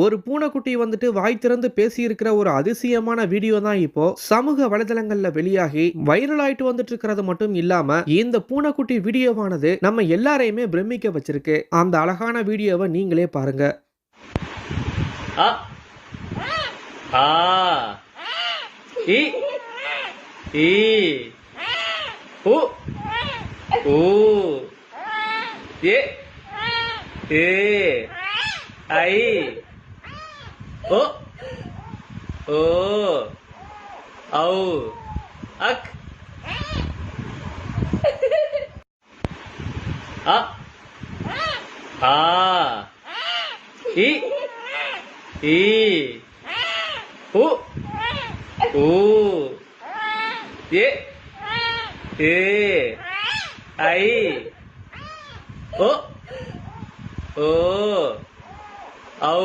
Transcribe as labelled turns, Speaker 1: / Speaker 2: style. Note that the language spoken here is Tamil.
Speaker 1: ஒரு பூனைக்குட்டி வந்துட்டு வாய் திறந்து பேசியிருக்கிற ஒரு அதிசயமான வீடியோ தான் இப்போ சமூக வலைதளங்கள்ல வெளியாகி வைரல் ஆயிட்டு வந்துட்டு இருக்கிறது மட்டும் இல்லாம இந்த பூனைக்குட்டி வீடியோவானது நம்ம எல்லாரையுமே பிரமிக்க வச்சிருக்கு. அந்த அழகான வீடியோவை நீங்களே பாருங்க.
Speaker 2: அ ஆ இ ஈ உ ஊ ஏ ஏ ஐ ஓ ஓ ஔ அக் அ ஆ இ ஈ உ ஊ ஏ ஏ ஐ ஓ ஓ ஔ